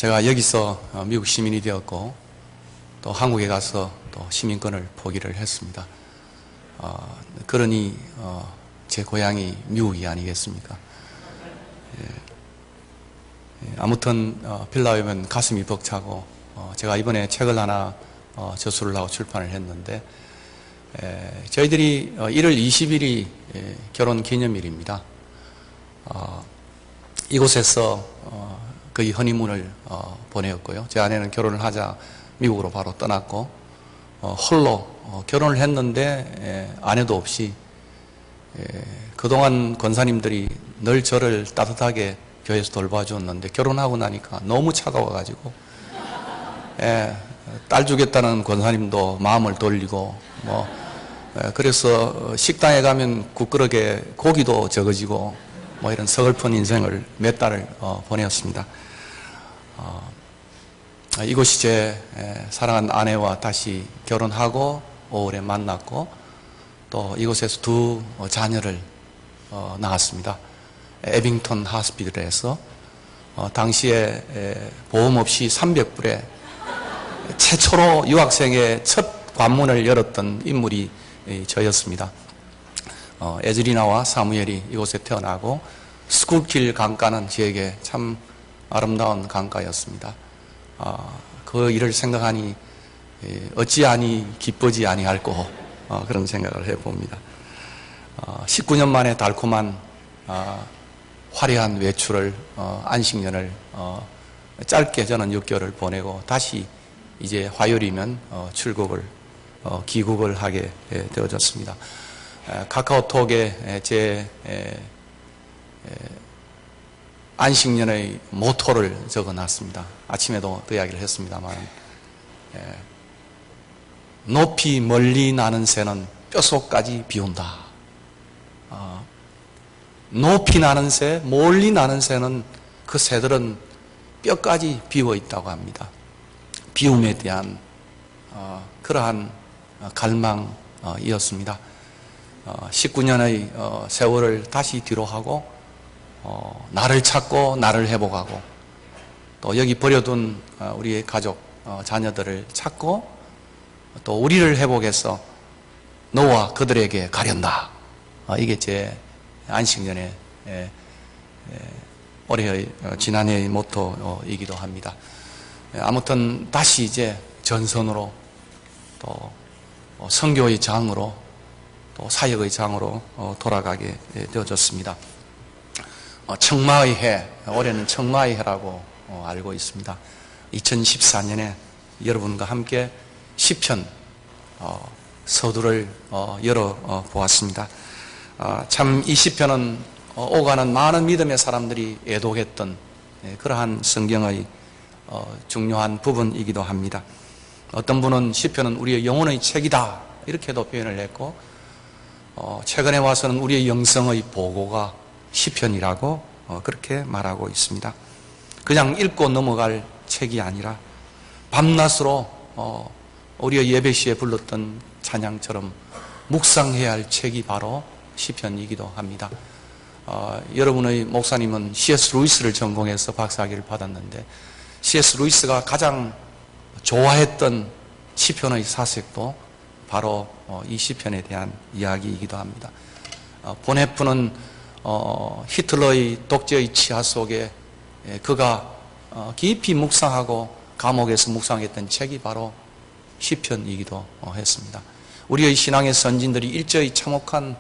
제가 여기서 미국 시민이 되었고 또 한국에 가서 또 시민권을 포기를 했습니다. 그러니 제 고향이 미국이 아니겠습니까? 아무튼 빌라에 오면 가슴이 벅차고 제가 이번에 책을 하나 저술을 하고 출판을 했는데 저희들이 1월 20일이 결혼 기념일입니다. 이곳에서 거의 허니문을 보내었고요. 제 아내는 결혼을 하자 미국으로 바로 떠났고 홀로 결혼을 했는데 아내도 없이 그동안 권사님들이 늘 저를 따뜻하게 교회에서 돌봐주었는데 결혼하고 나니까 너무 차가워가지고 딸 주겠다는 권사님도 마음을 돌리고 그래서 식당에 가면 국그릇에 고기도 적어지고 이런 서글픈 인생을 몇 달을 보내었습니다. 이곳이 제 사랑하는 아내와 다시 결혼하고 5월에 만났고 또 이곳에서 두 자녀를 낳았습니다. 에빙턴 하스피털에서 당시에 보험 없이 300불에 최초로 유학생의 첫 관문을 열었던 인물이 저였습니다. 에즈리나와 사무엘이 이곳에 태어나고 스쿨길 강가는 저에게 참 아름다운 강가였습니다. 그 일을 생각하니 어찌하니 기쁘지 아니할꼬 그런 생각을 해봅니다. 19년 만에 달콤한 화려한 외출을 안식년을 짧게 저는 6개월을 보내고 다시 이제 화요일이면 출국을 귀국을 하게 되어졌습니다. 카카오톡에 제 안식년의 모토를 적어놨습니다. 아침에도 그 이야기를 했습니다만 높이 멀리 나는 새는 뼛속까지 비온다. 높이 나는 새, 멀리 나는 새는 그 새들은 뼈까지 비워 있다고 합니다. 비움에 대한 그러한 갈망이었습니다. 19년의 세월을 다시 뒤로 하고 나를 찾고 나를 회복하고 또 여기 버려둔 우리의 가족 자녀들을 찾고 또 우리를 회복해서 너와 그들에게 가련다. 이게 제 안식년의 올해의 지난해의 모토이기도 합니다. 아무튼 다시 이제 전선으로 또 선교의 장으로 또 사역의 장으로 돌아가게 되어졌습니다. 청마의 해, 올해는 청마의 해라고 알고 있습니다. 2014년에 여러분과 함께 시편 서두를 열어보았습니다. 참 이 시편은 오가는 많은 믿음의 사람들이 애독했던 그러한 성경의 중요한 부분이기도 합니다. 어떤 분은 시편은 우리의 영혼의 책이다 이렇게도 표현을 했고 최근에 와서는 우리의 영성의 보고가 시편이라고 그렇게 말하고 있습니다. 그냥 읽고 넘어갈 책이 아니라 밤낮으로 우리의 예배 시에 불렀던 찬양처럼 묵상해야 할 책이 바로 시편이기도 합니다. 여러분의 목사님은 C.S. 루이스를 전공해서 박사학위를 받았는데 C.S. 루이스가 가장 좋아했던 시편의 사색도 바로 이 시편에 대한 이야기이기도 합니다. 보네프는 히틀러의 독재의 치하 속에 그가 깊이 묵상하고 감옥에서 묵상했던 책이 바로 시편이기도 했습니다. 우리의 신앙의 선진들이 일제히 참혹한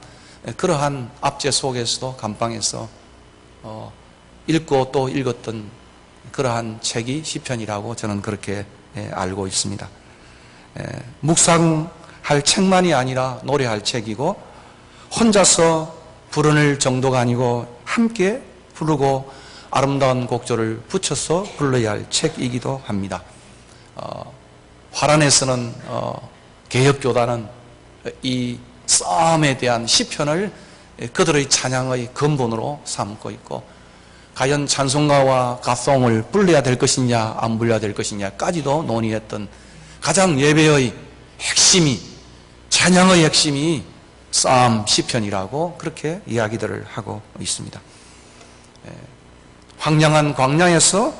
그러한 압제 속에서도 감방에서 읽고 또 읽었던 그러한 책이 시편이라고 저는 그렇게 알고 있습니다. 묵상할 책만이 아니라 노래할 책이고 혼자서 부르는 정도가 아니고 함께 부르고 아름다운 곡조를 붙여서 불러야 할 책이기도 합니다. 화란에서는 개혁교단은 이 싸움에 대한 시편을 그들의 찬양의 근본으로 삼고 있고 과연 찬송가와 가송을 불러야 될 것이냐 안 불러야 될 것이냐까지도 논의했던 가장 예배의 핵심이 찬양의 핵심이 싸움 시편이라고 그렇게 이야기들을 하고 있습니다. 황량한 광야에서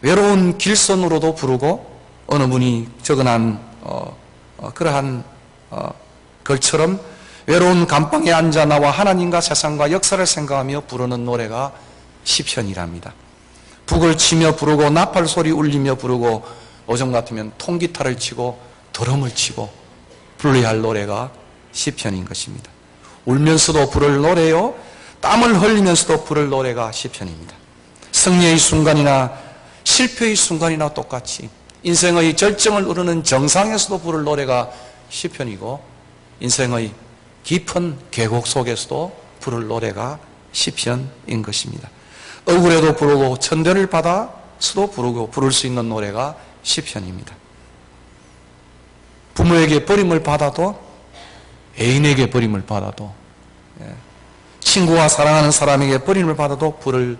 외로운 길선으로도 부르고 어느 분이 적어놓은 그러한 글처럼 외로운 감방에 앉아 나와 하나님과 세상과 역사를 생각하며 부르는 노래가 시편이랍니다. 북을 치며 부르고 나팔 소리 울리며 부르고 요즘 같으면 통기타를 치고 드럼을 치고 불러야 할 노래가 시편인 것입니다. 울면서도 부를 노래요, 땀을 흘리면서도 부를 노래가 시편입니다. 승리의 순간이나 실패의 순간이나 똑같이 인생의 절정을 이루는 정상에서도 부를 노래가 시편이고 인생의 깊은 계곡 속에서도 부를 노래가 시편인 것입니다. 억울해도 부르고 천대를 받아서도 부르고 부를 수 있는 노래가 시편입니다. 부모에게 버림을 받아도, 애인에게 버림을 받아도, 친구와 사랑하는 사람에게 버림을 받아도 부를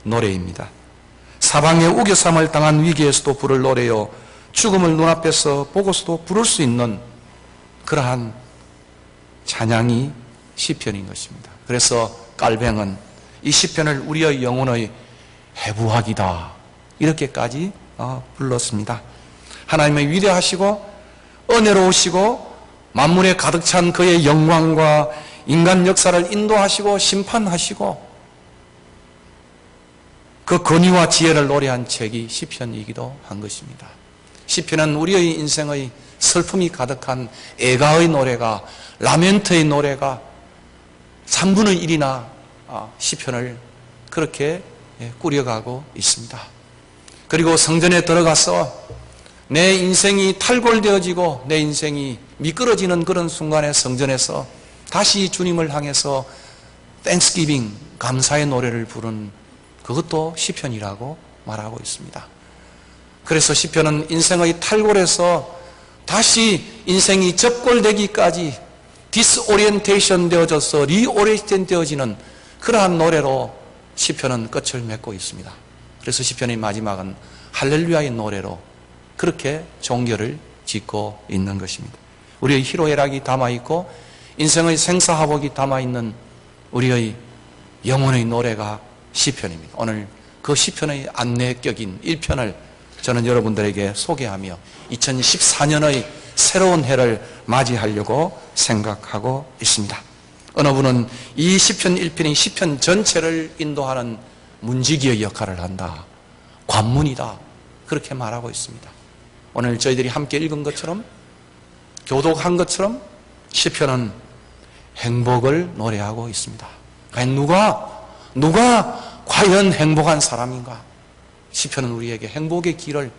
노래입니다. 사방에 우겨쌈을 당한 위기에서도 부를 노래요, 죽음을 눈앞에서 보고서도 부를 수 있는 그러한 찬양이 시편인 것입니다. 그래서 깔뱅은 이 시편을 우리의 영혼의 해부학이다 이렇게까지 불렀습니다. 하나님의 위대하시고 은혜로우시고 만물에 가득 찬 그의 영광과 인간 역사를 인도하시고 심판하시고 그 권위와 지혜를 노래한 책이 시편이기도 한 것입니다. 시편은 우리의 인생의 슬픔이 가득한 애가의 노래가, 라멘트의 노래가 3분의 1이나 시편을 그렇게 꾸려가고 있습니다. 그리고 성전에 들어가서 내 인생이 탈골되어지고 내 인생이 미끄러지는 그런 순간에 성전에서 다시 주님을 향해서 땡스기빙, 감사의 노래를 부른 그것도 시편이라고 말하고 있습니다. 그래서 시편은 인생의 탈골에서 다시 인생이 접골되기까지 디스오리엔테이션 되어져서 리오리엔테이션 되어지는 그러한 노래로 시편은 끝을 맺고 있습니다. 그래서 시편의 마지막은 할렐루야의 노래로 그렇게 종결을 짓고 있는 것입니다. 우리의 희로애락이 담아있고 인생의 생사화복이 담아있는 우리의 영혼의 노래가 시편입니다. 오늘 그 시편의 안내격인 1편을 저는 여러분들에게 소개하며 2014년의 새로운 해를 맞이하려고 생각하고 있습니다. 어느 분은 이 시편 1편이 시편 전체를 인도하는 문지기의 역할을 한다, 관문이다 그렇게 말하고 있습니다. 오늘 저희들이 함께 읽은 것처럼 교독한 것처럼 시편은 행복을 노래하고 있습니다. 과연 누가 과연 행복한 사람인가? 시편은 우리에게 행복의 길을,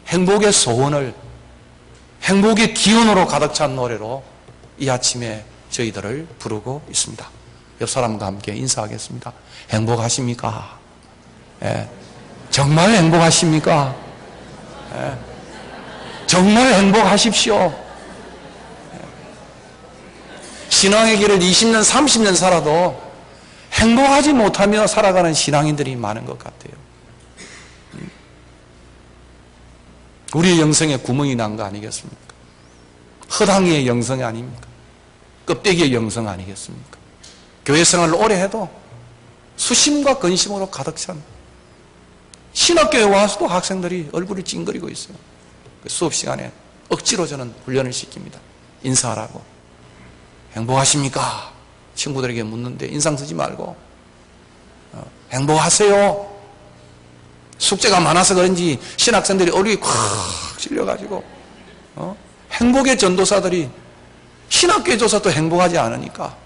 행복의 소원을, 행복의 기운으로 가득 찬 노래로 이 아침에 저희들을 부르고 있습니다. 옆 사람과 함께 인사하겠습니다. 행복하십니까? 예. 정말 행복하십니까? 예. 정말 행복하십시오. 예. 신앙의 길을 20년, 30년 살아도 행복하지 못하며 살아가는 신앙인들이 많은 것 같아요. 우리의 영성에 구멍이 난 거 아니겠습니까? 허당의 영성이 아닙니까? 껍데기의 영성 아니겠습니까? 교회 생활을 오래 해도 수심과 근심으로 가득 찬 신학교에 와서도 학생들이 얼굴이 찡그리고 있어요. 수업 시간에 억지로 저는 훈련을 시킵니다. 인사하라고. 행복하십니까? 친구들에게 묻는데 인상 쓰지 말고 행복하세요. 숙제가 많아서 그런지 신학생들이 얼굴이 콱 찔려가지고 행복의 전도사들이 신학교에 줘서 또 행복하지 않으니까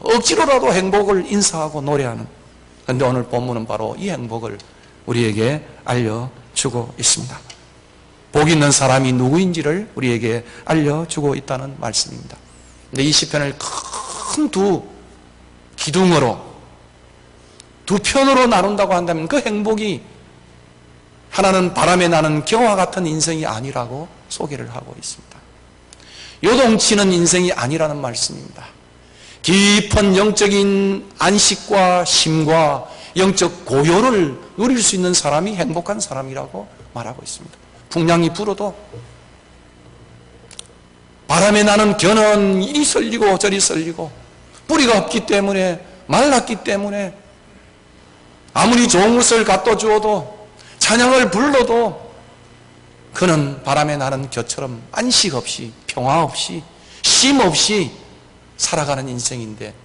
억지로라도 행복을 인사하고 노래하는, 그런데 오늘 본문은 바로 이 행복을 우리에게 알려주고 있습니다. 복 있는 사람이 누구인지를 우리에게 알려주고 있다는 말씀입니다. 근데 이 시편을 큰 두 기둥으로 두 편으로 나눈다고 한다면 그 행복이 하나는 바람에 나는 겨와 같은 인생이 아니라고 소개를 하고 있습니다. 요동치는 인생이 아니라는 말씀입니다. 깊은 영적인 안식과 쉼과 영적 고요를 누릴 수 있는 사람이 행복한 사람이라고 말하고 있습니다. 풍랑이 불어도 바람에 나는 겨는 이리 설리고 저리 설리고 뿌리가 없기 때문에, 말랐기 때문에 아무리 좋은 것을 갖다 주어도 찬양을 불러도 그는 바람에 나는 겨처럼 안식 없이, 평화 없이, 쉼 없이 살아가는 인생인데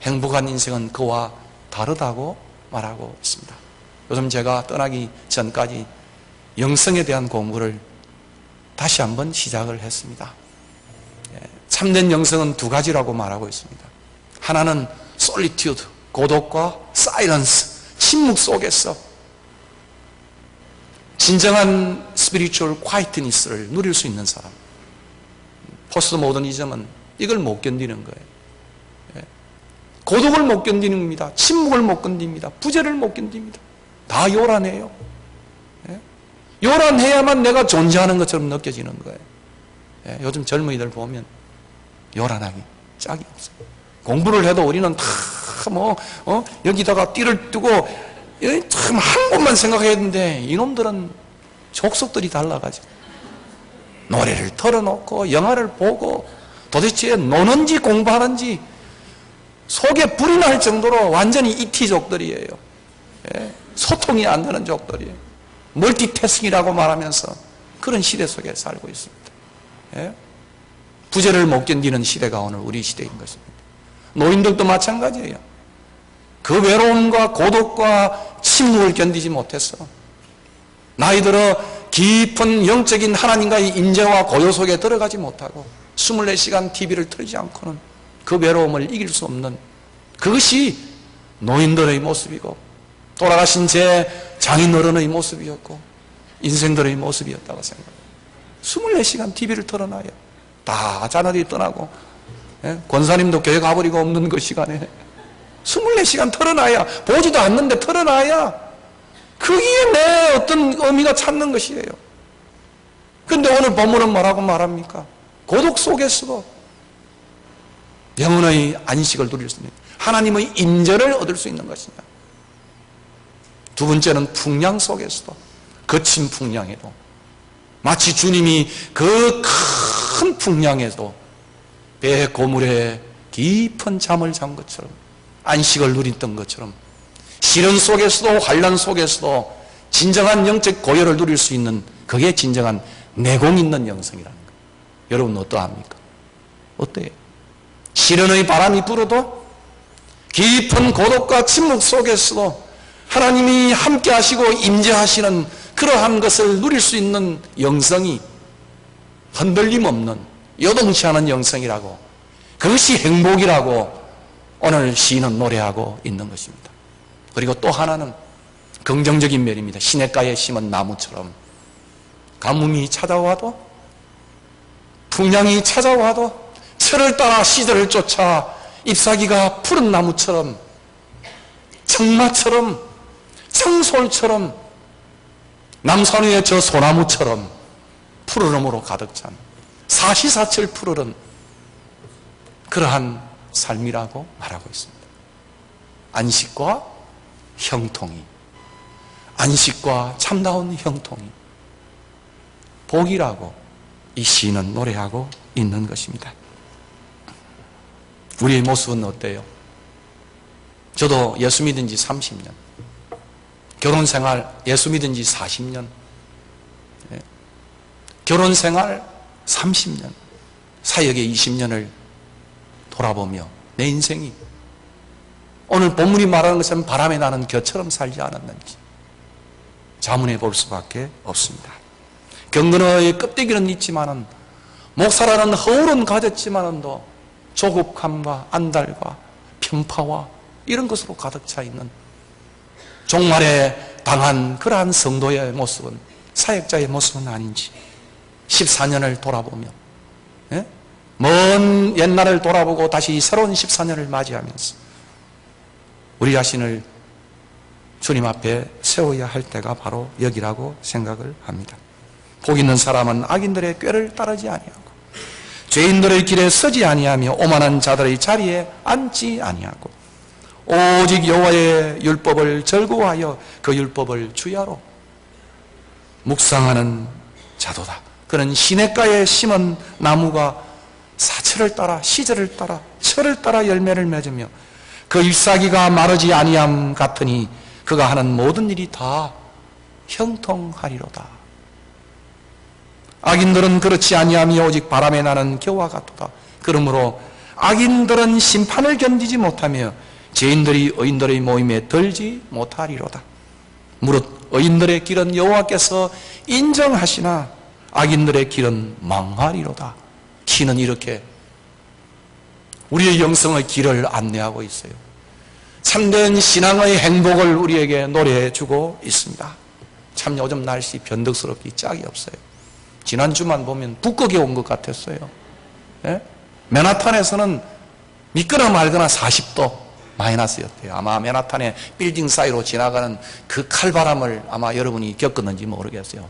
행복한 인생은 그와 다르다고 말하고 있습니다. 요즘 제가 떠나기 전까지 영성에 대한 공부를 다시 한번 시작을 했습니다. 참된 영성은 두 가지라고 말하고 있습니다. 하나는 솔리튜드, 고독과 사이런스, 침묵 속에서 진정한 스피리추얼 콰이트니스를 누릴 수 있는 사람. 포스트 모더니즘은 이걸 못 견디는 거예요. 고독을 못 견디는 겁니다. 침묵을 못 견딥니다. 부재를 못 견딥니다. 다 요란해요. 요란해야만 내가 존재하는 것처럼 느껴지는 거예요. 요즘 젊은이들 보면 요란하기 짝이 없어요. 공부를 해도 우리는 다 여기다가 띠를 뜨고 참 한 곳만 생각해야 되는데 이놈들은 족속들이 달라가지고 노래를 틀어놓고 영화를 보고 도대체 노는지 공부하는지 속에 불이 날 정도로 완전히 이티족들이에요. 소통이 안 되는 족들이에요. 멀티태스킹이라고 말하면서 그런 시대 속에 살고 있습니다. 부재를 못 견디는 시대가 오늘 우리 시대인 것입니다. 노인들도 마찬가지예요. 그 외로움과 고독과 침묵을 견디지 못해서 나이 들어 깊은 영적인 하나님과의 임재와 고요 속에 들어가지 못하고 24시간 TV를 틀지 않고는 그 외로움을 이길 수 없는 그것이 노인들의 모습이고 돌아가신 제 장인어른의 모습이었고 인생들의 모습이었다고 생각합니다. 24시간 TV를 틀어놔요. 다 자녀들이 떠나고 권사님도 교회 가버리고 없는 그 시간에 24시간 틀어놔야 보지도 않는데 틀어놔야 그게 내 어떤 의미가 찾는 것이에요. 그런데 오늘 본문은 뭐라고 말합니까? 고독 속에서도 영혼의 안식을 누릴 수 있는 하나님의 임재를 얻을 수 있는 것이냐. 두 번째는 풍랑 속에서도 거친 풍랑에도 마치 주님이 그 큰 풍랑에도 배 고물에 깊은 잠을 잔 것처럼 안식을 누렸던 것처럼 시련 속에서도 환난 속에서도 진정한 영적 고요를 누릴 수 있는 그게 진정한 내공 있는 영성이라는 거예요. 여러분 어떠합니까? 어때요? 시련의 바람이 불어도 깊은 고독과 침묵 속에서도 하나님이 함께 하시고 임재하시는 그러한 것을 누릴 수 있는 영성이 흔들림 없는 요동치 않은 영성이라고 그것이 행복이라고 오늘 시인은 노래하고 있는 것입니다. 그리고 또 하나는 긍정적인 면입니다. 시냇가에 심은 나무처럼 가뭄이 찾아와도 풍랑이 찾아와도 철을 따라 시절을 쫓아 잎사귀가 푸른 나무처럼 청마처럼 청솔처럼 남산 위의 저 소나무처럼 푸르름으로 가득 찬 사시사철 푸르른 그러한 삶이라고 말하고 있습니다. 안식과 형통이, 안식과 참다운 형통이 복이라고 이 시인은 노래하고 있는 것입니다. 우리의 모습은 어때요? 저도 예수 믿은 지 30년, 결혼생활 예수 믿은 지 40년, 결혼생활 30년, 사역의 20년을 돌아보며 내 인생이 오늘 본문이 말하는 것은 바람에 나는 겨처럼 살지 않았는지 자문해 볼 수밖에 없습니다. 경건의 껍데기는 있지만은 목사라는 허울은 가졌지만은도 조급함과 안달과 편파와 이런 것으로 가득 차 있는 종말에 당한 그러한 성도의 모습은 사역자의 모습은 아닌지 14년을 돌아보며 먼 옛날을 돌아보고 다시 새로운 14년을 맞이하면서 우리 자신을 주님 앞에 세워야 할 때가 바로 여기라고 생각을 합니다. 복 있는 사람은 악인들의 꾀를 따르지 아니하고 죄인들의 길에 서지 아니하며 오만한 자들의 자리에 앉지 아니하고 오직 여호와의 율법을 즐거워하여 그 율법을 주야로 묵상하는 자도다. 그는 시냇가에 심은 나무가 사철을 따라 시절을 따라 철을 따라 열매를 맺으며 그 잎사귀가 마르지 아니함 같으니 그가 하는 모든 일이 다 형통하리로다. 악인들은 그렇지 아니하며 오직 바람에 나는 겨와 같도다. 그러므로 악인들은 심판을 견디지 못하며 죄인들이 의인들의 모임에 들지 못하리로다. 무릇 의인들의 길은 여호와께서 인정하시나 악인들의 길은 망하리로다. 시는 이렇게 우리의 영성의 길을 안내하고 있어요. 참된 신앙의 행복을 우리에게 노래해 주고 있습니다. 참 요즘 날씨 변덕스럽기 짝이 없어요. 지난주만 보면 북극에 온 것 같았어요. 예? 맨하탄에서는 믿거나 말거나 40도 마이너스였대요. 아마 맨하탄의 빌딩 사이로 지나가는 그 칼바람을 아마 여러분이 겪었는지 모르겠어요.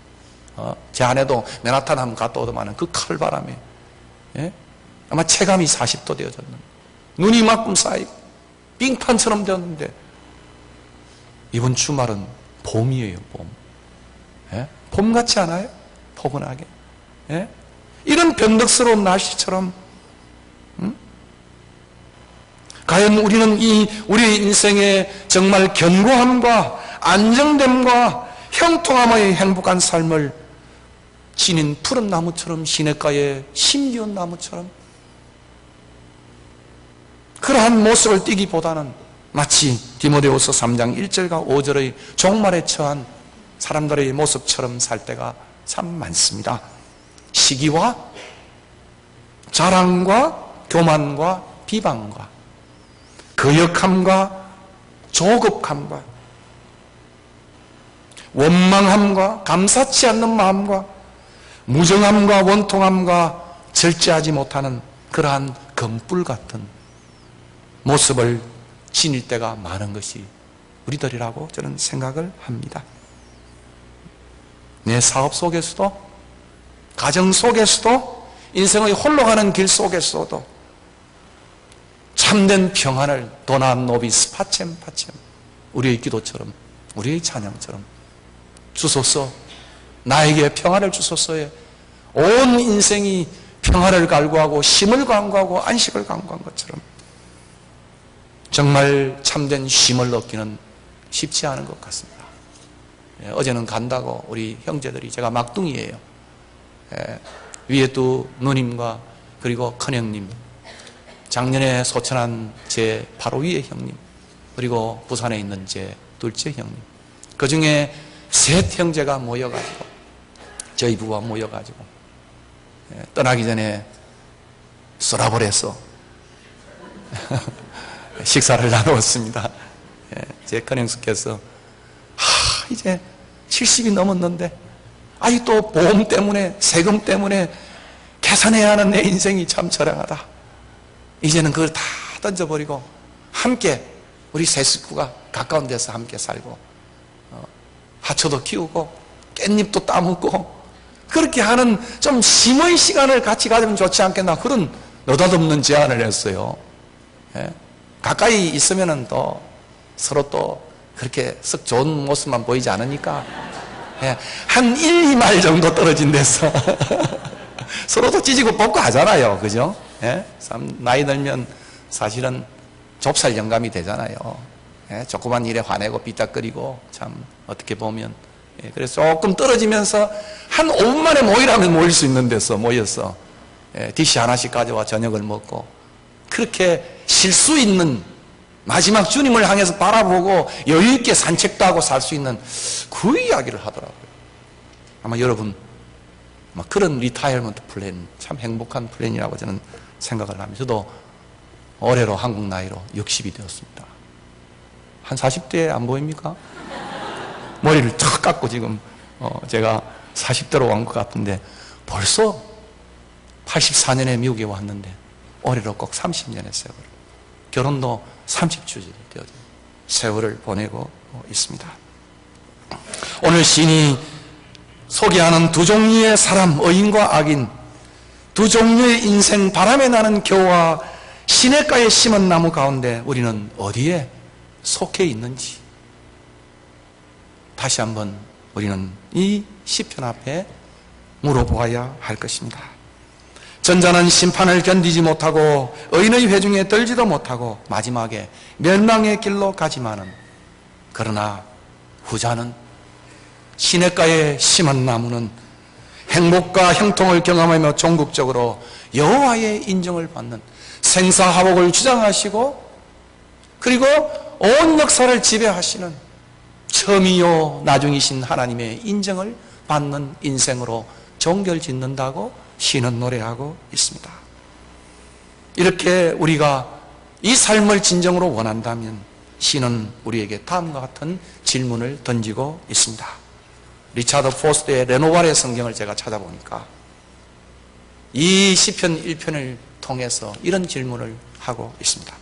제 아내도 맨하탄 한번 갔다 오더만은 그 칼바람에, 예? 아마 체감이 40도 되어졌는데 눈이 이만큼 쌓이고 빙판처럼 되었는데 이번 주말은 봄이에요. 봄. 예? 봄 같지 않아요? 포근하게. 예? 이런 변덕스러운 날씨처럼 과연 우리는 우리의 인생에 정말 견고함과 안정됨과 형통함의 행복한 삶을 지닌 푸른 나무처럼 시냇가에 심기운 나무처럼 그러한 모습을 띠기보다는 마치 디모데후서 3장 1절과 5절의 종말에 처한 사람들의 모습처럼 살 때가 참 많습니다. 시기와 자랑과 교만과 비방과 거역함과 조급함과 원망함과 감사치 않는 마음과 무정함과 원통함과 절제하지 못하는 그러한 검불 같은 모습을 지닐 때가 많은 것이 우리들이라고 저는 생각을 합니다. 내 사업 속에서도, 가정 속에서도, 인생의 홀로 가는 길 속에서도 참된 평안을 도난 노비스 파쳔 우리의 기도처럼, 우리의 찬양처럼 주소서, 나에게 평안을 주소서에 온 인생이 평안을 갈구하고 쉼을 간구하고 안식을 간구한 것처럼 정말 참된 쉼을 얻기는 쉽지 않은 것 같습니다. 어제는 간다고 우리 형제들이, 제가 막둥이에요. 위에 또 누님과 그리고 큰형님, 작년에 소천한 제 바로 위에 형님, 그리고 부산에 있는 제 둘째 형님, 그 중에 셋 형제가 모여가지고, 저희 부부가 모여가지고 떠나기 전에 소라볼에서 식사를 나누었습니다. 제 큰형수께서 이제 70이 넘었는데 아직도 보험 때문에, 세금 때문에 계산해야 하는 내 인생이 참 처량하다. 이제는 그걸 다 던져버리고 함께 우리 세 식구가 가까운 데서 함께 살고 하초도 키우고 깻잎도 따먹고 그렇게 하는 좀 쉼의 시간을 같이 가지면 좋지 않겠나, 그런 느닷없는 제안을 했어요. 가까이 있으면은 또 서로 또 그렇게 썩 좋은 모습만 보이지 않으니까 한 1, 2마일 정도 떨어진 데서 서로도 찢고 뽑고 하잖아요. 그죠? 나이 들면 사실은 좁쌀 영감이 되잖아요. 조그만 일에 화내고 삐딱거리고 참 어떻게 보면 그래서 조금 떨어지면서 한 5분 만에 모이라면 모일 수 있는 데서 모여서 디시 하나씩 가져와 저녁을 먹고 그렇게 쉴 수 있는, 마지막 주님을 향해서 바라보고 여유있게 산책도 하고 살 수 있는 그 이야기를 하더라고요. 아마 여러분 그런 리타이어먼트 플랜, 참 행복한 플랜이라고 저는 생각을 합니다. 저도 올해로 한국 나이로 60이 되었습니다. 한 40대에 안 보입니까? 머리를 탁 깎고 지금 제가 40대로 온 것 같은데 벌써 84년에 미국에 왔는데 올해로 꼭 30년의 세월, 결혼도 30주년이 되어진 세월을 보내고 있습니다. 오늘 시인이 소개하는 두 종류의 사람, 의인과 악인, 두 종류의 인생, 바람에 나는 겨와 시냇가에 심은 나무 가운데 우리는 어디에 속해 있는지 다시 한번 우리는 이 시편 앞에 물어보아야 할 것입니다. 전자는 심판을 견디지 못하고 의인의 회중에 들지도 못하고 마지막에 멸망의 길로 가지만은, 그러나 후자는 시냇가에 심은 나무는 행복과 형통을 경험하며 종국적으로 여호와의 인정을 받는 생사화복을 주장하시고 그리고 온 역사를 지배하시는 처음이요 나중이신 하나님의 인정을 받는 인생으로 종결짓는다고 시는 노래하고 있습니다. 이렇게 우리가 이 삶을 진정으로 원한다면 시는 우리에게 다음과 같은 질문을 던지고 있습니다. 리차드 포스트의 레노발의 성경을 제가 찾아보니까 이 시편 1편을 통해서 이런 질문을 하고 있습니다.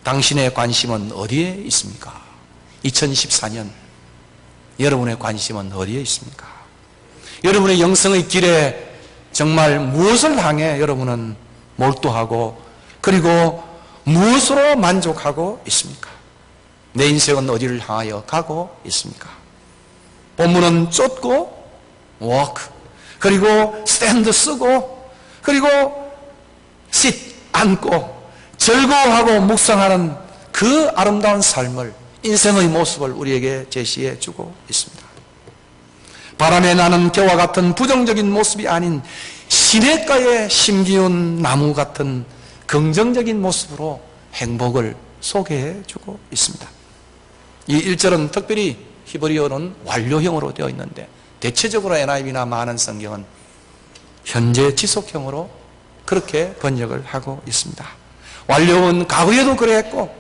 당신의 관심은 어디에 있습니까? 2014년 여러분의 관심은 어디에 있습니까? 여러분의 영성의 길에 정말 무엇을 향해 여러분은 몰두하고 그리고 무엇으로 만족하고 있습니까? 내 인생은 어디를 향하여 가고 있습니까? 본문은 쫓고 walk 그리고 stand 쓰고 그리고 sit 앉고 즐거워하고 묵상하는 그 아름다운 삶을 인생의 모습을 우리에게 제시해 주고 있습니다. 바람에 나는 겨와 같은 부정적인 모습이 아닌 시냇가에 심기운 나무 같은 긍정적인 모습으로 행복을 소개해 주고 있습니다. 이 1절은 특별히 히브리어는 완료형으로 되어 있는데 대체적으로 NIV나 많은 성경은 현재 지속형으로 그렇게 번역을 하고 있습니다. 완료는 과거에도 그랬고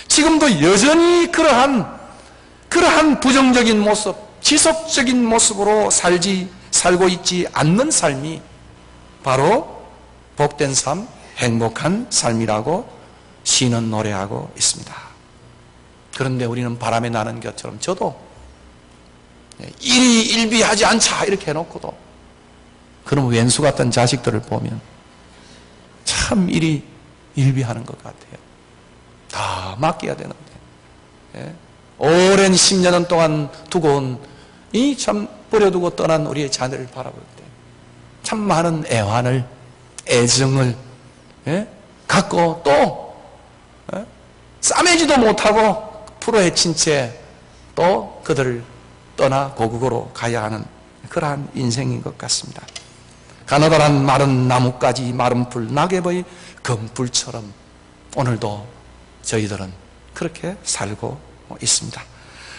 지금도 여전히 그러한 부정적인 모습, 지속적인 모습으로 살고 있지 않는 삶이 바로 복된 삶, 행복한 삶이라고 시는 노래하고 있습니다. 그런데 우리는 바람에 나는 것처럼 저도 일이 일비하지 않자 이렇게 해놓고도 그럼 왼수 같은 자식들을 보면 참 일이 일비하는 것 같아요. 다 맡겨야 되는데 오랜 10년 동안 두고 온 이 참 버려두고 떠난 우리의 자녀를 바라볼 때 참 많은 애환을 애정을 갖고 또 싸매지도 못하고 풀어헤친 채 또 그들을 떠나 고국으로 가야 하는 그러한 인생인 것 같습니다. 가느다란 마른 나뭇가지 마른 불 낙엽의 검불처럼 오늘도 저희들은 그렇게 살고 있습니다.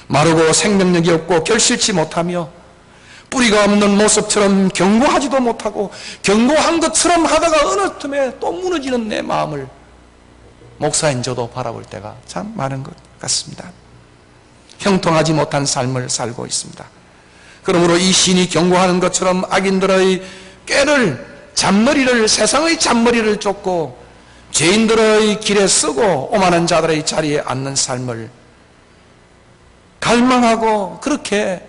마르고 생명력이 없고 결실치 못하며 뿌리가 없는 모습처럼 견고하지도 못하고 견고한 것처럼 하다가 어느 틈에 또 무너지는 내 마음을 목사인 저도 바라볼 때가 참 많은 것 같습니다. 형통하지 못한 삶을 살고 있습니다. 그러므로 이 신이 경고하는 것처럼 악인들의 꾀를 잔머리를 세상의 잔머리를 쫓고 죄인들의 길에 쓰고 오만한 자들의 자리에 앉는 삶을 갈망하고 그렇게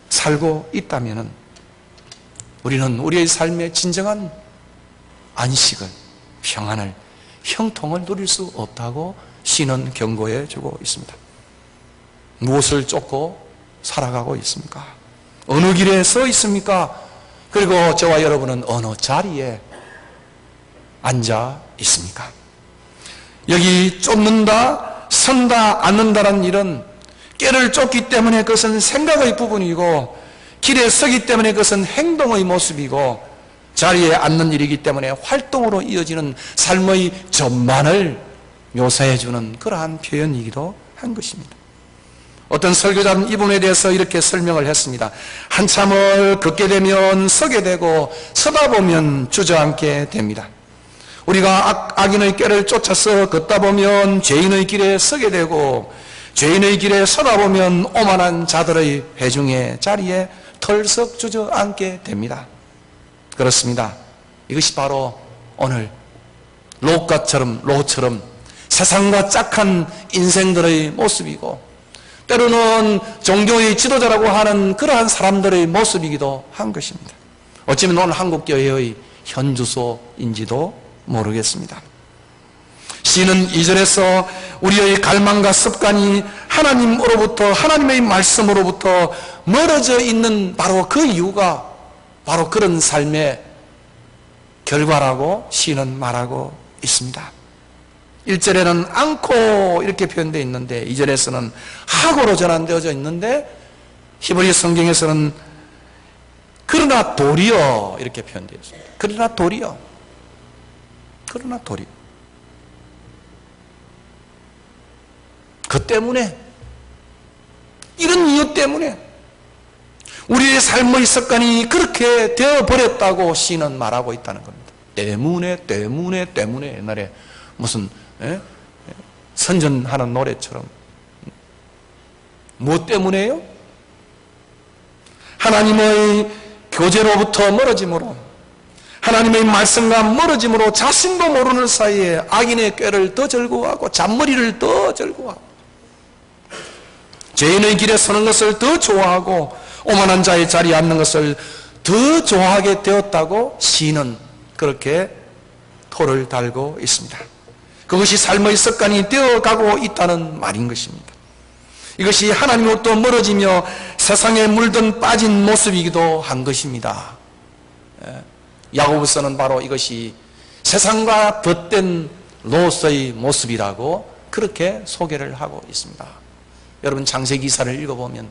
살고 있다면 우리는 우리의 삶의 진정한 안식을, 평안을, 형통을 누릴 수 없다고 시는 경고해 주고 있습니다. 무엇을 쫓고 살아가고 있습니까? 어느 길에 서 있습니까? 그리고 저와 여러분은 어느 자리에 앉아 있습니까? 여기 쫓는다, 선다, 앉는다는 일은 꾀를 쫓기 때문에 그것은 생각의 부분이고 길에 서기 때문에 그것은 행동의 모습이고 자리에 앉는 일이기 때문에 활동으로 이어지는 삶의 전반을 묘사해 주는 그러한 표현이기도 한 것입니다. 어떤 설교자는 이 부분에 대해서 이렇게 설명을 했습니다. 한참을 걷게 되면 서게 되고 서다 보면 주저앉게 됩니다. 우리가 악인의 꾀를 쫓아서 걷다 보면 죄인의 길에 서게 되고 죄인의 길에 서다 보면 오만한 자들의 회중의 자리에 털썩 주저앉게 됩니다. 그렇습니다. 이것이 바로 오늘 롯처럼 세상과 짝한 인생들의 모습이고 때로는 종교의 지도자라고 하는 그러한 사람들의 모습이기도 한 것입니다. 어쩌면 오늘 한국교회의 현주소인지도 모르겠습니다. 시는 2절에서 우리의 갈망과 습관이 하나님으로부터 하나님의 말씀으로부터 멀어져 있는 바로 그 이유가 바로 그런 삶의 결과라고 시는 말하고 있습니다. 1절에는 않고 이렇게 표현되어 있는데 2절에서는 하고로 전환되어져 있는데 히브리 성경에서는 그러나 도리어 이렇게 표현되어 있습니다. 그러나 도리어. 그러나 도리어. 그 때문에, 이런 이유 때문에 우리의 삶의 습관이 그렇게 되어버렸다고 시인은 말하고 있다는 겁니다. 때문에 옛날에 무슨 선전하는 노래처럼. 무엇 때문에요? 하나님의 교제로부터 멀어짐으로, 하나님의 말씀과 멀어짐으로 자신도 모르는 사이에 악인의 꾀를 더 즐거워하고 잔머리를 더 즐거워하고 죄인의 길에 서는 것을 더 좋아하고 오만한 자의 자리에 앉는 것을 더 좋아하게 되었다고 시인은 그렇게 토를 달고 있습니다. 그것이 삶의 습관이 되어가고 있다는 말인 것입니다. 이것이 하나님으로부터 멀어지며 세상에 물든 빠진 모습이기도 한 것입니다. 야고보서는 바로 이것이 세상과 덧된 롯의 모습이라고 그렇게 소개를 하고 있습니다. 여러분 창세기사를 읽어보면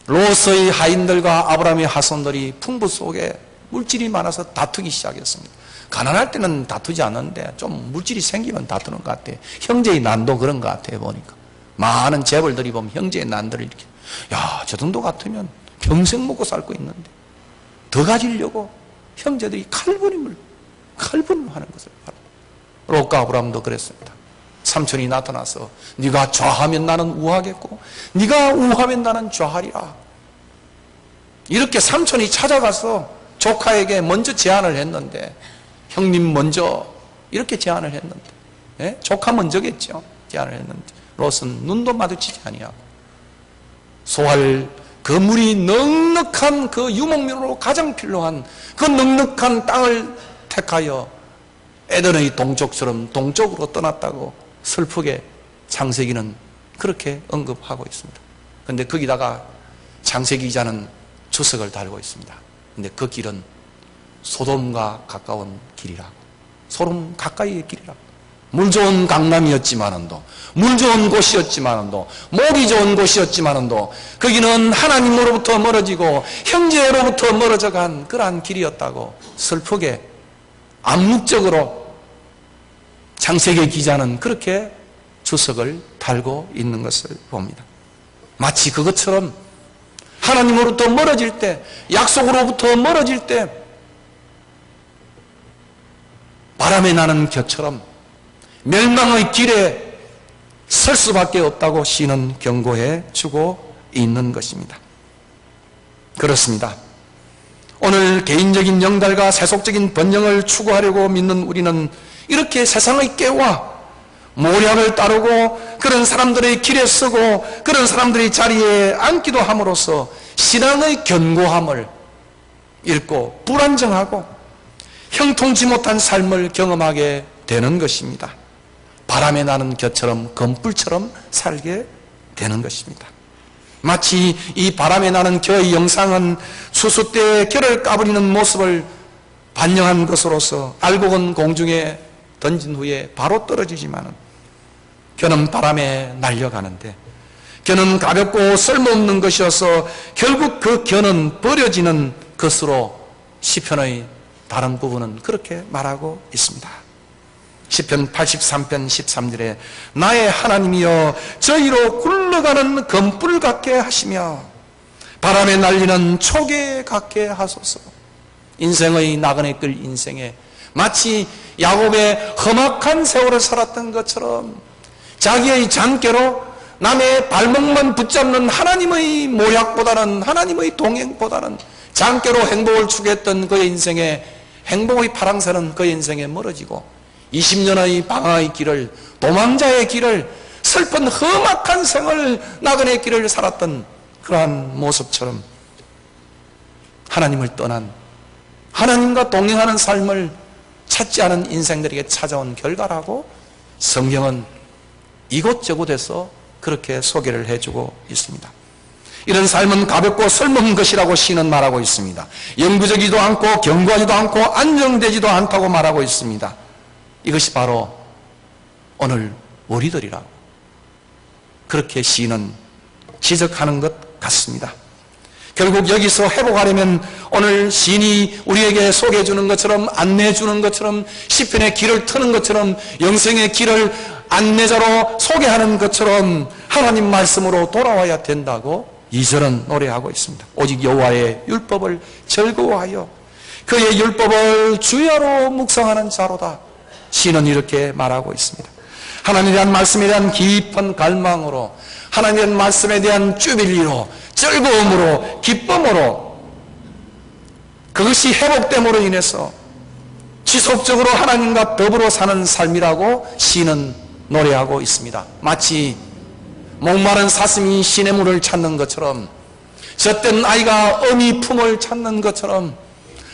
롯의 하인들과 아브라함의 하손들이 풍부 속에 물질이 많아서 다투기 시작했습니다. 가난할 때는 다투지 않는데 좀 물질이 생기면 다투는 것 같아요. 형제의 난도 그런 것 같아요. 보니까 많은 재벌들이 보면 형제의 난들을 이렇게, 야, 저 정도 같으면 평생 먹고 살고 있는데 더 가지려고 형제들이 칼부림을 하는 것을 바랍니다. 롯과 아브라함도 그랬습니다. 삼촌이 나타나서 네가 좌하면 나는 우하겠고 네가 우하면 나는 좌하리라. 이렇게 삼촌이 찾아가서 조카에게 먼저 제안을 했는데, 형님 먼저 이렇게 제안을 했는데, 조카 먼저겠죠. 제안을 했는데 롯은 눈도 마주치지 아니하고 소할 그 물이 넉넉한 그 유목민으로 가장 필요한 그 넉넉한 땅을 택하여 에덴의 동쪽처럼 동쪽으로 떠났다고 슬프게 창세기는 그렇게 언급하고 있습니다. 그런데 거기다가 창세기 기자는 주석을 달고 있습니다. 그런데 그 길은 소돔과 가까운 길이라고, 소돔 가까이의 길이라고. 물 좋은 강남이었지만은도, 물 좋은 곳이었지만은도, 목이 좋은 곳이었지만은도 거기는 하나님으로부터 멀어지고 형제로부터 멀어져간 그러한 길이었다고 슬프게 암묵적으로 창세기 기자는 그렇게 주석을 달고 있는 것을 봅니다. 마치 그것처럼 하나님으로부터 멀어질 때, 약속으로부터 멀어질 때 바람에 나는 겨처럼 멸망의 길에 설 수밖에 없다고 시는 경고해 주고 있는 것입니다. 그렇습니다. 오늘 개인적인 영달과 세속적인 번영을 추구하려고 믿는 우리는 이렇게 세상의 깨와 모략을 따르고 그런 사람들의 길에 서고 그런 사람들의 자리에 앉기도 함으로써 신앙의 견고함을 잃고 불안정하고 형통치 못한 삶을 경험하게 되는 것입니다. 바람에 나는 겨처럼 검불처럼 살게 되는 것입니다. 마치 이 바람에 나는 겨의 영상은 추수 때 겨를 까버리는 모습을 반영한 것으로서 알곡은 공중에 던진 후에 바로 떨어지지만 겨는 바람에 날려가는데 겨는 가볍고 쓸모없는 것이어서 결국 그 겨는 버려지는 것으로 시편의 다른 부분은 그렇게 말하고 있습니다. 시편 83편 13절에 나의 하나님이여 저희로 굴러가는 검불 같게 하시며 바람에 날리는 초계 같게 하소서. 인생의 나그네 끌 인생에 마치 야곱의 험악한 세월을 살았던 것처럼 자기의 잔꾀로 남의 발목만 붙잡는 하나님의 모략보다는, 하나님의 동행보다는 잔꾀로 행복을 추구했던 그의 인생에, 행복의 파랑새는 그의 인생에 멀어지고 20년의 방황의 길을, 도망자의 길을, 슬픈 험악한 생을, 나그네의 길을 살았던 그러한 모습처럼 하나님을 떠난, 하나님과 동행하는 삶을 찾지 않은 인생들에게 찾아온 결과라고 성경은 이곳저곳에서 그렇게 소개를 해주고 있습니다. 이런 삶은 가볍고 쓸모없는 것이라고 시는 말하고 있습니다. 영구적이지도 않고 견고하지도 않고 안정되지도 않다고 말하고 있습니다. 이것이 바로 오늘 우리들이라고 그렇게 시는 지적하는 것 같습니다. 결국 여기서 회복하려면 오늘 시인이 우리에게 소개해 주는 것처럼, 안내해 주는 것처럼, 시편의 길을 트는 것처럼, 영생의 길을 안내자로 소개하는 것처럼 하나님 말씀으로 돌아와야 된다고 2절은 노래하고 있습니다. 오직 여호와의 율법을 즐거워하여 그의 율법을 주야로 묵상하는 자로다. 시인은 이렇게 말하고 있습니다. 하나님에 대한 말씀에 대한 깊은 갈망으로, 하나님에 대한 말씀에 대한 주빌리로, 즐거움으로, 기쁨으로, 그것이 회복됨으로 인해서 지속적으로 하나님과 더불어 사는 삶이라고 시인은 노래하고 있습니다. 마치 목마른 사슴이 시냇물을 찾는 것처럼, 젖된 아이가 어미 품을 찾는 것처럼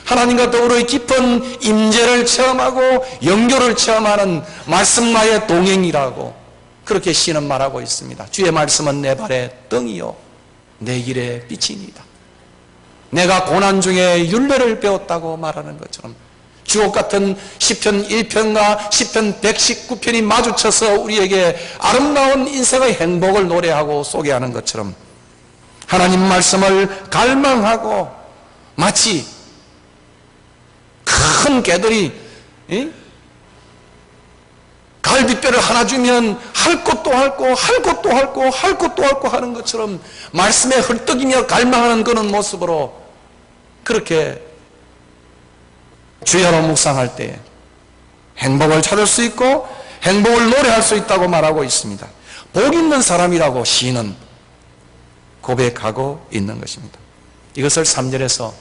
하나님과 더불어의 깊은 임재를 체험하고 연결을 체험하는 말씀과의 동행이라고 그렇게 시인은 말하고 있습니다. 주의 말씀은 내 발의灯이요 내 길의 빛이니이다. 내가 고난 중에 율례를 배웠다고 말하는 것처럼 주옥 같은 시편 1편과 시편 119편이 마주쳐서 우리에게 아름다운 인생의 행복을 노래하고 소개하는 것처럼 하나님 말씀을 갈망하고, 마치 큰 개들이 갈비뼈를 하나 주면 할 것도 핥고 할 것도 핥고 할 것도 핥고 하는 것처럼 말씀에 헐떡이며 갈망하는 그런 모습으로 그렇게 주야로 묵상할 때 행복을 찾을 수 있고 행복을 노래할 수 있다고 말하고 있습니다. 복 있는 사람이라고 시인은 고백하고 있는 것입니다. 이것을 3절에서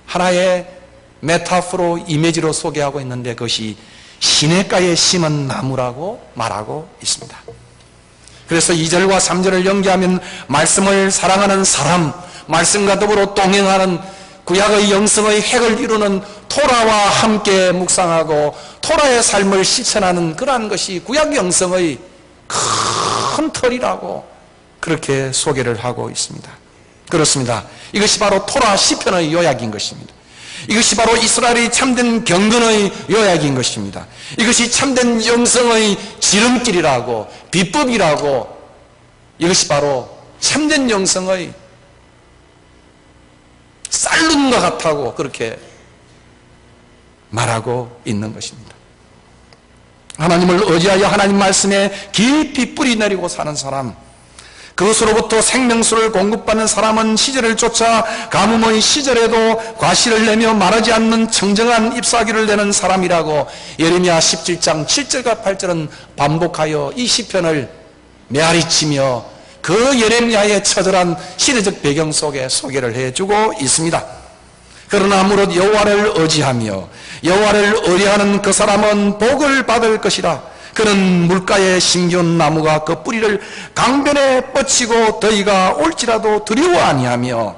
하나의 메타포로, 이미지로 소개하고 있는데 그것이 시냇가에 심은 나무라고 말하고 있습니다. 그래서 2절과 3절을 연계하면 말씀을 사랑하는 사람, 말씀과 더불어 동행하는 구약의 영성의 핵을 이루는 토라와 함께 묵상하고 토라의 삶을 실천하는 그러한 것이 구약 영성의 큰 틀이라고 그렇게 소개를 하고 있습니다. 그렇습니다. 이것이 바로 토라 시편의 요약인 것입니다. 이것이 바로 이스라엘이 참된 경건의 요약인 것입니다. 이것이 참된 영성의 지름길이라고, 비법이라고, 이것이 바로 참된 영성의 쌀눈과 같다고 그렇게 말하고 있는 것입니다. 하나님을 의지하여 하나님 말씀에 깊이 뿌리 내리고 사는 사람, 그것으로부터 생명수를 공급받는 사람은 시절을 쫓아 가뭄의 시절에도 과실을 내며 마르지 않는 청정한 잎사귀를 내는 사람이라고 예레미야 17장 7절과 8절은 반복하여 이 시편을 메아리치며 그 예레미야의 처절한 시대적 배경 속에 소개를 해주고 있습니다. 그러나 무릇 여호와를 의지하며 여호와를 의뢰하는 그 사람은 복을 받을 것이라. 그는 물가에 심겨온 나무가 그 뿌리를 강변에 뻗치고 더위가 올지라도 두려워 아니하며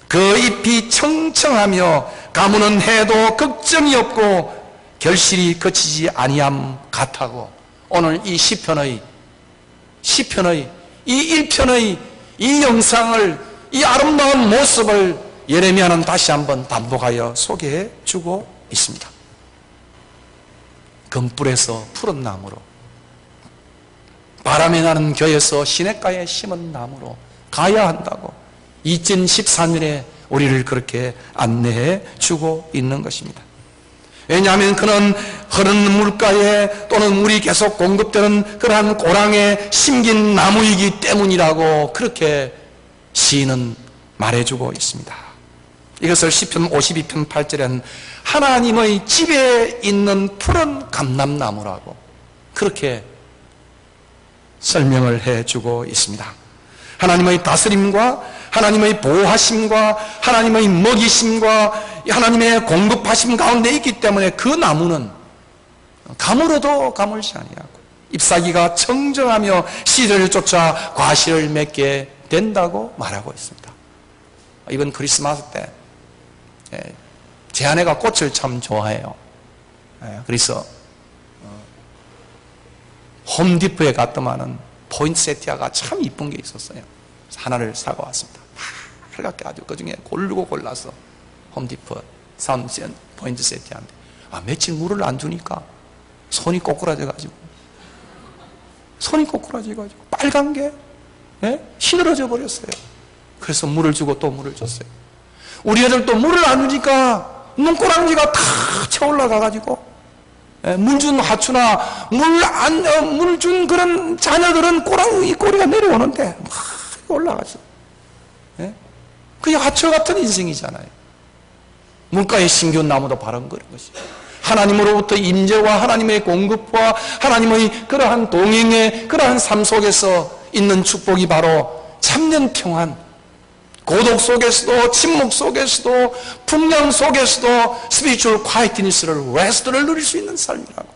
그 잎이 청청하며 가무는 해도 걱정이 없고 결실이 그치지 아니함 같다고 오늘 이 시편의 이 1편의 이 영상을, 이 아름다운 모습을 예레미야는 다시 한번 반복하여 소개해 주고 있습니다. 금불에서 푸른 나무로, 바람에 나는 겨에서 시냇가에 심은 나무로 가야 한다고 2014년에 우리를 그렇게 안내해 주고 있는 것입니다. 왜냐하면 그는 흐르는 물가에 또는 물이 계속 공급되는 그러한 고랑에 심긴 나무이기 때문이라고 그렇게 시인은 말해주고 있습니다. 이것을 시편 52편 8절에는 하나님의 집에 있는 푸른 감람나무라고 그렇게 설명을 해주고 있습니다. 하나님의 다스림과 하나님의 보호하심과 하나님의 먹이심과 하나님의 공급하심 가운데 있기 때문에 그 나무는 가물어도 가물지 아니하고 잎사귀가 청정하며 씨를 쫓아 과실을 맺게 된다고 말하고 있습니다. 이번 크리스마스 때 제 아내가 꽃을 참 좋아해요. 그래서 홈디포에 갔더만은 포인세티아가 참 이쁜 게 있었어요. 하나를 사고 왔습니다. 빨갛게 아주 그 중에 고르고 골라서 홈디포 사운드 포인세티아인데 며칠 물을 안 주니까 손이 꼬꾸라져가지고 빨간 게 시들어져 버렸어요. 그래서 물을 주고 또 물을 줬어요. 우리 애들도 물을 안 주니까 눈꼬랑지가 다 채올라가가지고 물 준 하추나 물 준 그런 자녀들은 꼬리가 내려오는데 막 올라가죠. 그게 하추 같은 인생이잖아요. 물가에 심겨운 나무도 바른 그런 것이죠. 하나님으로부터 임재와 하나님의 공급과 하나님의 그러한 동행의 그러한 삶 속에서 있는 축복이 바로 참된 평안, 고독 속에서도 침묵 속에서도 풍랑 속에서도 스피리추얼 콰이트니스를 레스트를 누릴 수 있는 삶이라고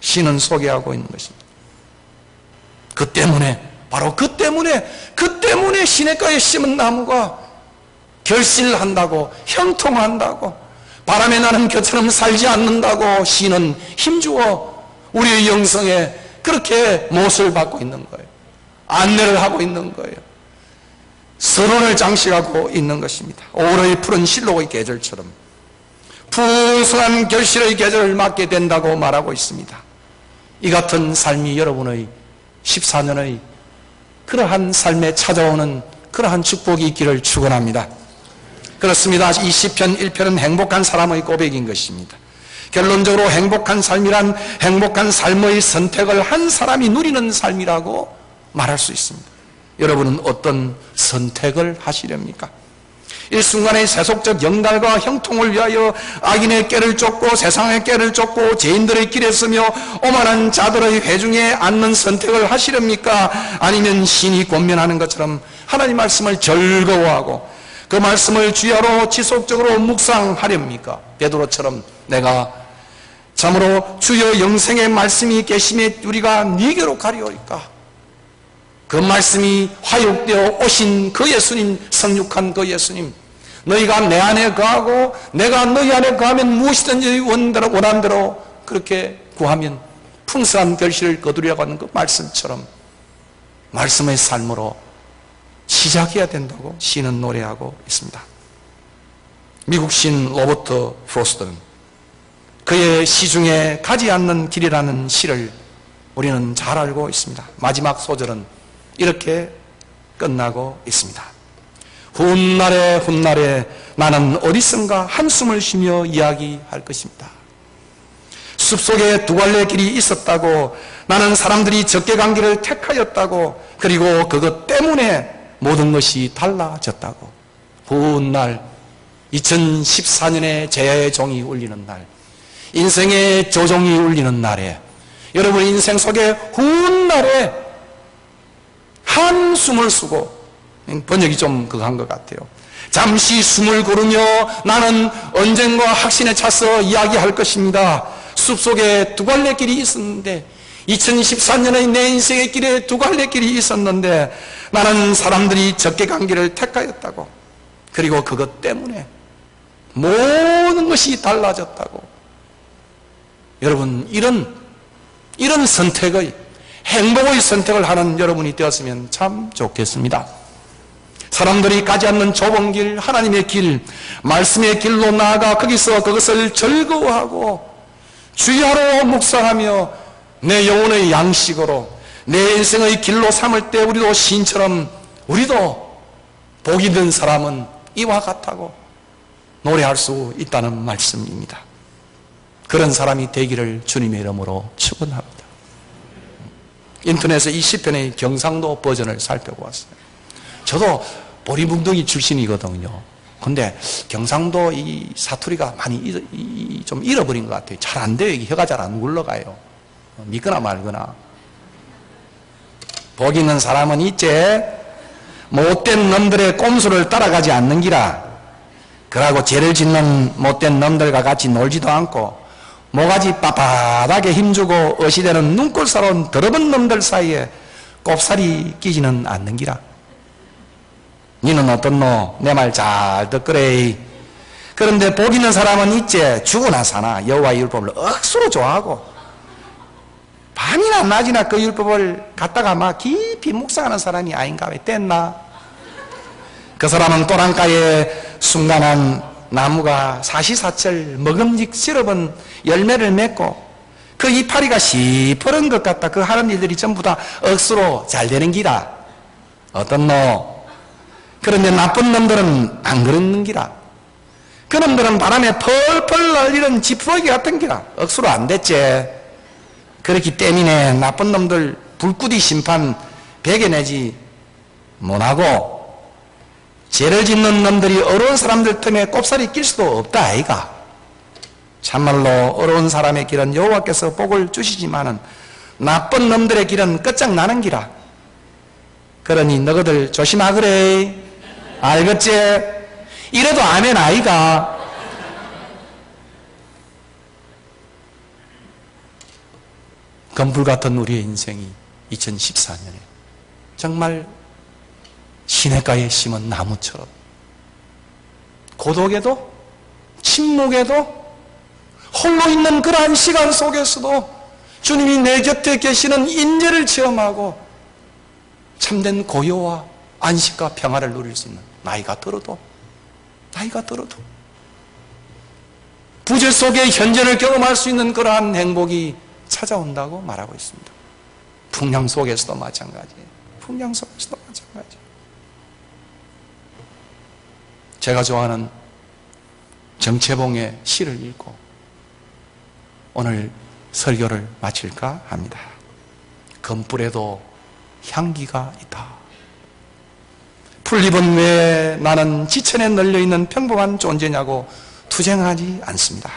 신은 소개하고 있는 것입니다. 그 때문에 바로 그 때문에 시냇가에 심은 나무가 결실한다고 형통한다고 바람에 나는 겨처럼 살지 않는다고 신은 힘주어 우리의 영성에 그렇게 못을 받고 있는 거예요. 안내를 하고 있는 거예요. 선언을 장식하고 있는 것입니다. 5월의 푸른 실록의 계절처럼 풍성한 결실의 계절을 맞게 된다고 말하고 있습니다. 이 같은 삶이 여러분의 14년의 그러한 삶에 찾아오는 그러한 축복이 있기를 축원합니다. 그렇습니다. 이 시편 1편은 행복한 사람의 고백인 것입니다. 결론적으로 행복한 삶이란 행복한 삶의 선택을 한 사람이 누리는 삶이라고 말할 수 있습니다. 여러분은 어떤 선택을 하시렵니까? 일순간의 세속적 영달과 형통을 위하여 악인의 꾀를 쫓고 세상의 꾀를 쫓고 죄인들의 길에 서며 오만한 자들의 회중에 앉는 선택을 하시렵니까? 아니면 신이 권면하는 것처럼 하나님 말씀을 즐거워하고 그 말씀을 주야로 지속적으로 묵상하렵니까? 베드로처럼 내가 참으로 주여 영생의 말씀이 계심에 우리가 네게로 가리오리까? 그 말씀이 화육되어 오신 그 예수님, 성육한 그 예수님, 너희가 내 안에 거하고 내가 너희 안에 거하면 무엇이든지 원하는 대로 그렇게 구하면 풍성한 결실을 거두려고 하는 그 말씀처럼 말씀의 삶으로 시작해야 된다고 시는 노래하고 있습니다. 미국 시인 로버트 프로스트는 그의 시 중에 가지 않는 길이라는 시를 우리는 잘 알고 있습니다. 마지막 소절은 이렇게 끝나고 있습니다. 훗날에 나는 어디선가 한숨을 쉬며 이야기할 것입니다. 숲속에 두 갈래 길이 있었다고, 나는 사람들이 적게 간 길을 택하였다고, 그리고 그것 때문에 모든 것이 달라졌다고. 훗날 2014년에 제야의 종이 울리는 날, 인생의 조종이 울리는 날에 여러분 인생 속에 훗날에 한숨을 쉬고, 번역이 좀 그거 한 것 같아요. 잠시 숨을 고르며 나는 언젠가 확신에 차서 이야기할 것입니다. 숲속에 두 갈래 길이 있었는데, 2014년의 내 인생의 길에 두 갈래 길이 있었는데 나는 사람들이 적게 간 길을 택하였다고, 그리고 그것 때문에 모든 것이 달라졌다고. 여러분 이런 선택의 행복의 선택을 하는 여러분이 되었으면 참 좋겠습니다. 사람들이 가지 않는 좁은 길, 하나님의 길, 말씀의 길로 나아가 거기서 그것을 즐거워하고 주야로 묵상하며 내 영혼의 양식으로 내 인생의 길로 삼을 때 우리도 시인처럼 우리도 복이 든 사람은 이와 같다고 노래할 수 있다는 말씀입니다. 그런 사람이 되기를 주님의 이름으로 축원합니다. 인터넷에 이 시편의 경상도 버전을 살펴보았어요. 저도 보리뭉둥이 출신이거든요. 근데 경상도 이 사투리가 많이 좀 잃어버린 것 같아요. 잘 안 돼요. 혀가 잘 안 굴러가요. 믿거나 말거나. 복 있는 사람은 이제 못된 놈들의 꼼수를 따라가지 않는 기라. 그러고 죄를 짓는 못된 놈들과 같이 놀지도 않고 모가지 빳빳하게 힘주고 어시되는 눈꼴사로운 더러운 놈들 사이에 꼽살이 끼지는 않는 기라. 니는 어떻노? 내 말 잘 듣거래. 그런데 복 있는 사람은 이제 죽으나 사나 여호와의 율법을 억수로 좋아하고 밤이나 낮이나 그 율법을 갖다가 막 깊이 묵상하는 사람이 아닌가. 왜 뗐나? 그 사람은 또랑가에 순간한 나무가 사시사철 먹음직스러운 열매를 맺고 그 이파리가 시퍼런 것 같다. 그 하는 일들이 전부 다 억수로 잘 되는 기라. 어떻노? 그런데 나쁜 놈들은 안 그러는 기라. 그 놈들은 바람에 펄펄 날리는 지푸라기 같은 기라. 억수로 안 됐지. 그렇기 때문에 나쁜 놈들 불구디 심판 배겨내지 못하고, 죄를 짓는 놈들이 어려운 사람들 틈에 꼽살이 낄 수도 없다 아이가. 참말로 어려운 사람의 길은 여호와께서 복을 주시지만은 나쁜 놈들의 길은 끝장나는 기라. 그러니 너희들 조심하그래. 알겠지? 이래도 아멘 아이가. 검불 같은 우리의 인생이 2014년에 정말 시냇가에 심은 나무처럼 고독에도 침묵에도 홀로 있는 그러한 시간 속에서도 주님이 내 곁에 계시는 인재를 체험하고 참된 고요와 안식과 평화를 누릴 수 있는, 나이가 들어도 부재 속에 현재를 경험할 수 있는 그러한 행복이 찾아온다고 말하고 있습니다. 풍랑 속에서도 마찬가지예요. 풍랑 속에서도 마찬가지예요. 제가 좋아하는 정채봉의 시를 읽고 오늘 설교를 마칠까 합니다. 검불에도 향기가 있다. 풀잎은 왜 나는 지천에 널려있는 평범한 존재냐고 투쟁하지 않습니다.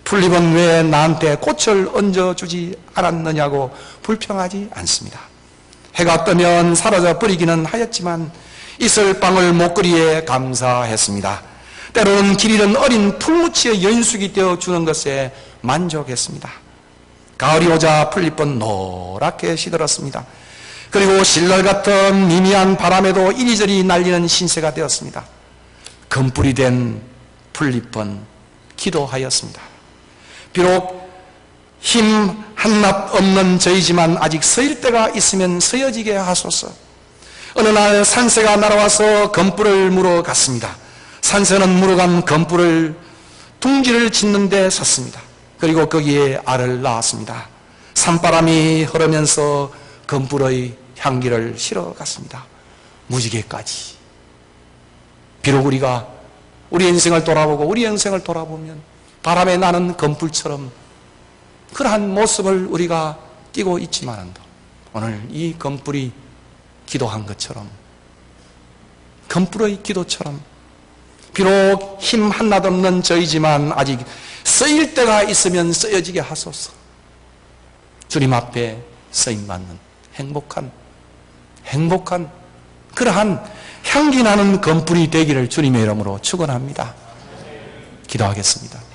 풀잎은 왜 나한테 꽃을 얹어주지 않았느냐고 불평하지 않습니다. 해가 뜨면 사라져 버리기는 하였지만 이슬 방울 목걸이에 감사했습니다. 때로는 길 잃은 어린 풀무치의 연숙이 되어주는 것에 만족했습니다. 가을이 오자 풀잎은 노랗게 시들었습니다. 그리고 실날 같은 미미한 바람에도 이리저리 날리는 신세가 되었습니다. 검불이 된 풀잎은 기도하였습니다. 비록 힘 한낱 없는 저희지만 아직 서일 때가 있으면 서여지게 하소서. 어느 날 산새가 날아와서 검불을 물어갔습니다. 산새는 물어간 검불을 둥지를 짓는 데 섰습니다. 그리고 거기에 알을 낳았습니다. 산바람이 흐르면서 검불의 향기를 실어갔습니다. 무지개까지. 비록 우리가 우리 인생을 돌아보고 우리 영생을 돌아보면 바람에 나는 검불처럼 그러한 모습을 우리가 띄고 있지만 오늘 이 검불이 기도한 것처럼, 검불의 기도처럼 비록 힘 한낱 없는 저희지만 아직 쓰일 때가 있으면 쓰여지게 하소서. 주님 앞에 쓰임받는 행복한 그러한 향기 나는 검불이 되기를 주님의 이름으로 축원합니다. 기도하겠습니다.